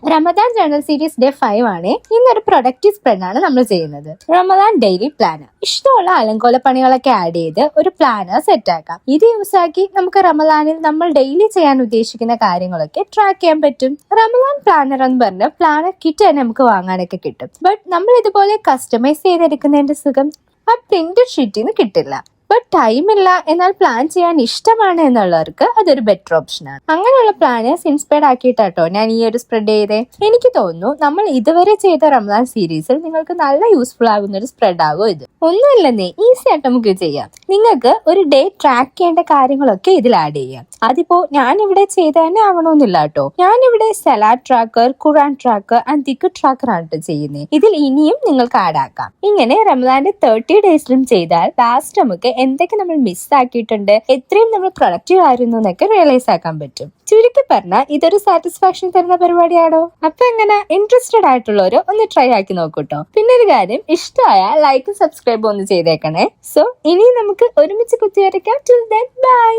Ramadan journal series day 5 ആണ്. ഇന്നൊരു productive spread ആണ് നമ്മൾ ചെയ്യുന്നത്. Ramadan daily planner. ഇഷ്ടമുള്ള അലങ്കോല പണികളൊക്കെ ആഡ് ചെയ്ത് ഒരു പ്ലാനർ സെറ്റ് ആക്കാം. ഇത് യൂസ് ആക്കി നമുക്ക് റമദാനിൽ നമ്മൾ ഡെയിലി ചെയ്യാൻ ഉദ്ദേശിക്കുന്ന കാര്യങ്ങളൊക്കെ ട്രാക്ക് ചെയ്യാൻ പറ്റും. റമദാൻ പ്ലാനർ എന്ന് പറഞ്ഞ പ്ലാനർ കിറ്റ് തന്നെ നമുക്ക് വാങ്ങാനൊക്കെ കിട്ടും. ബട്ട് നമ്മൾ ഇതുപോലെ കസ്റ്റമൈസ് ചെയ്തെടുക്കുന്നതിന്റെ സുഖം ആ പ്രിന്റഡ് ഷീറ്റിൽ നിന്ന് കിട്ടില്ല. ബട്ട് ടൈം ഇല്ല, എന്നാൽ പ്ലാൻ ചെയ്യാൻ ഇഷ്ടമാണ് എന്നുള്ളവർക്ക് അതൊരു ബെറ്റർ ഓപ്ഷനാണ്. അങ്ങനെയുള്ള പ്ലാനേഴ്സ് ഇൻസ്പയർഡ് ആക്കിയിട്ടാട്ടോ ഞാൻ ഈ ഒരു സ്പ്രെഡ് ചെയ്തേ. എനിക്ക് തോന്നുന്നു നമ്മൾ ഇതുവരെ ചെയ്ത റമദാൻ സീരീസിൽ നിങ്ങൾക്ക് നല്ല യൂസ്ഫുൾ ആകുന്ന ഒരു സ്പ്രെഡ് ആകും ഇത്. ഒന്നുമില്ലെന്നേ, ഈസി ആയിട്ട് നമുക്ക് ചെയ്യാം. നിങ്ങൾക്ക് ഒരു ഡേ ട്രാക്ക് ചെയ്യേണ്ട കാര്യങ്ങളൊക്കെ ഇതിൽ ആഡ് ചെയ്യാം. അതിപ്പോ ഞാനിവിടെ ചെയ്ത തന്നെ ആവണമെന്നില്ല കേട്ടോ. ഞാനിവിടെ salad tracker, Quran tracker and ദിക്ർ ട്രാക്കർ ആണ് ചെയ്യുന്നത്. ഇതിൽ ഇനിയും നിങ്ങൾക്ക് ആഡ് ആക്കാം. ഇങ്ങനെ റമദാന്റെ 30 ഡേയ്സിലും ചെയ്താൽ ലാസ്റ്റ് നമുക്ക് എന്തൊക്കെ നമ്മൾ മിസ്സാക്കിയിട്ടുണ്ട്, എത്രയും നമ്മൾ പ്രൊഡക്റ്റീവ് ആയിരുന്നു എന്നൊക്കെ റിയലൈസ് ആക്കാൻ പറ്റും. ചുരുക്കി പറഞ്ഞാൽ ഇതൊരു സാറ്റിസ്ഫാക്ഷൻ തരുന്ന പരിപാടിയാണോ? അപ്പൊ എങ്ങനെ ഇൻട്രസ്റ്റഡ് ആയിട്ടുള്ളവരോ ഒന്ന് ട്രൈ ആക്കി നോക്കൂട്ടോ. പിന്നെ ഒരു കാര്യം, ഇഷ്ടമായാൽ ലൈക്കും സബ്സ്ക്രൈബും ഒന്ന് ചെയ്തേക്കണേ. സോ ഇനി നമുക്ക് ഒരുമിച്ച് കുത്തിവരയ്ക്കാം. Till then bye.